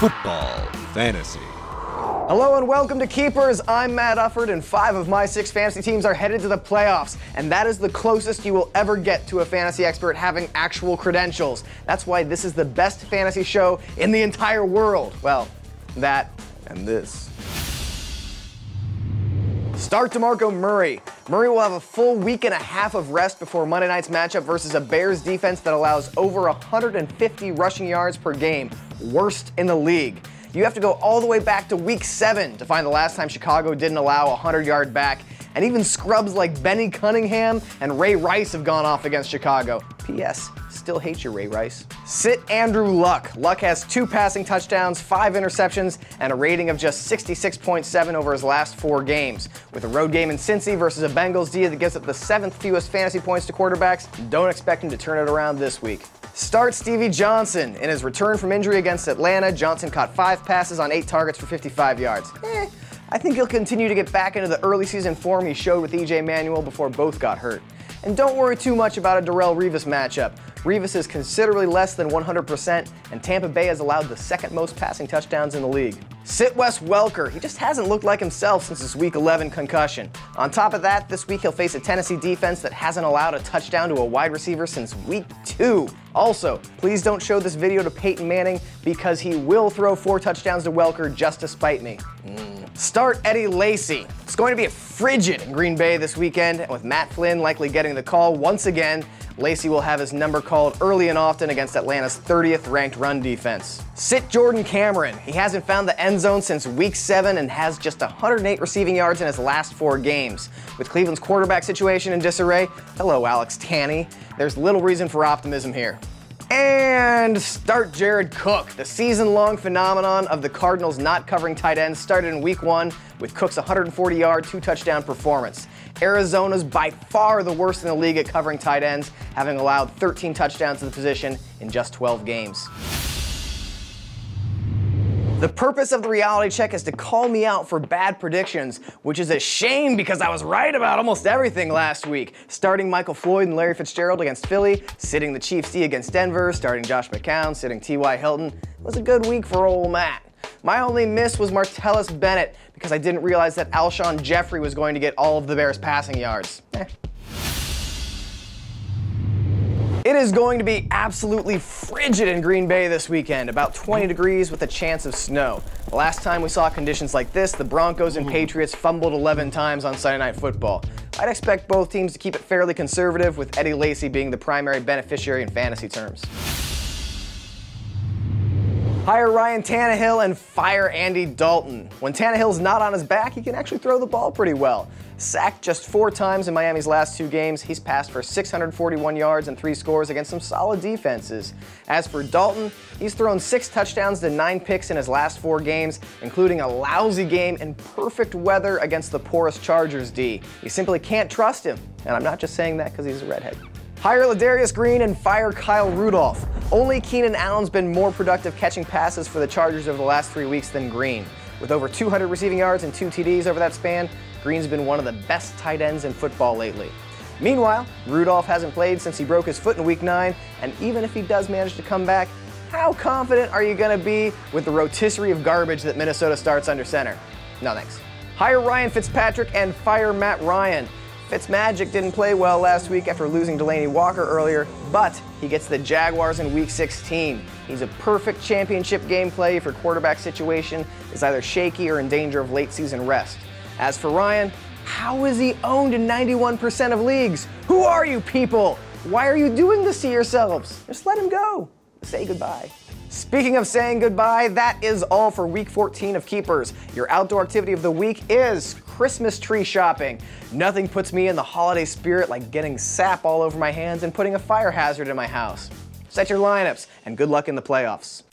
Football Fantasy. Hello and welcome to Keepers. I'm Matt Ufford, and 5 of my 6 fantasy teams are headed to the playoffs, and that is the closest you will ever get to a fantasy expert having actual credentials. That's why this is the best fantasy show in the entire world. Well, that and this. Start DeMarco Murray. Murray will have a full week and a half of rest before Monday night's matchup versus a Bears defense that allows over 150 rushing yards per game, worst in the league. You have to go all the way back to week 7 to find the last time Chicago didn't allow a 100-yard back, and even scrubs like Benny Cunningham and Ray Rice have gone off against Chicago. P.S. Still hate you, Ray Rice. Sit Andrew Luck. Luck has 2 passing touchdowns, 5 interceptions, and a rating of just 66.7 over his last 4 games. With a road game in Cincy versus a Bengals D that gives up the 7th fewest fantasy points to quarterbacks, don't expect him to turn it around this week. Start Stevie Johnson. In his return from injury against Atlanta, Johnson caught 5 passes on 8 targets for 55 yards. I think he'll continue to get back into the early season form he showed with E.J. Manuel before both got hurt. And don't worry too much about a Darrelle Revis matchup. Revis is considerably less than 100%, and Tampa Bay has allowed the 2nd most passing touchdowns in the league. Sit Wes Welker. He just hasn't looked like himself since his Week 11 concussion. On top of that, this week he'll face a Tennessee defense that hasn't allowed a touchdown to a wide receiver since Week 2. Also, please don't show this video to Peyton Manning because he will throw 4 touchdowns to Welker just to spite me. Start Eddie Lacy. It's going to be frigid in Green Bay this weekend, and with Matt Flynn likely getting the call once again, Lacy will have his number called early and often against Atlanta's 30th ranked run defense. Sit Jordan Cameron. He hasn't found the end zone since Week 7 and has just 108 receiving yards in his last 4 games. With Cleveland's quarterback situation in disarray, hello Alex Tanney, there's little reason for optimism here. And start Jared Cook. The season-long phenomenon of the Cardinals not covering tight ends started in Week 1 with Cook's 140-yard, 2-touchdown performance. Arizona's by far the worst in the league at covering tight ends, having allowed 13 touchdowns to the position in just 12 games. The purpose of the reality check is to call me out for bad predictions, which is a shame because I was right about almost everything last week. Starting Michael Floyd and Larry Fitzgerald against Philly, sitting the Chiefs D against Denver, starting Josh McCown, sitting T.Y. Hilton. It was a good week for old Matt. My only miss was Martellus Bennett because I didn't realize that Alshon Jeffrey was going to get all of the Bears' passing yards. It is going to be absolutely frigid in Green Bay this weekend, about 20 degrees with a chance of snow. The last time we saw conditions like this, the Broncos and Patriots fumbled 11 times on Sunday Night Football. I'd expect both teams to keep it fairly conservative, with Eddie Lacy being the primary beneficiary in fantasy terms. Hire Ryan Tannehill and fire Andy Dalton. When Tannehill's not on his back, he can actually throw the ball pretty well. Sacked just 4 times in Miami's last 2 games, he's passed for 641 yards and 3 scores against some solid defenses. As for Dalton, he's thrown 6 touchdowns to 9 picks in his last 4 games, including a lousy game in perfect weather against the porous Chargers D. You simply can't trust him, and I'm not just saying that because he's a redhead. Hire Ladarius Green and fire Kyle Rudolph. Only Keenan Allen's been more productive catching passes for the Chargers over the last 3 weeks than Green. With over 200 receiving yards and 2 TDs over that span, Green's been one of the best tight ends in football lately. Meanwhile, Rudolph hasn't played since he broke his foot in Week 9, and even if he does manage to come back, how confident are you going to be with the rotisserie of garbage that Minnesota starts under center? No thanks. Hire Ryan Fitzpatrick and fire Matt Ryan. Fitzmagic didn't play well last week after losing Delaney Walker earlier, but he gets the Jaguars in Week 16. He's a perfect championship game play if your quarterback situation is either shaky or in danger of late season rest. As for Ryan, how is he owned in 91% of leagues? Who are you people? Why are you doing this to yourselves? Just let him go. Say goodbye. Speaking of saying goodbye, that is all for Week 14 of Keepers. Your outdoor activity of the week is Christmas tree shopping. Nothing puts me in the holiday spirit like getting sap all over my hands and putting a fire hazard in my house. Set your lineups, and good luck in the playoffs.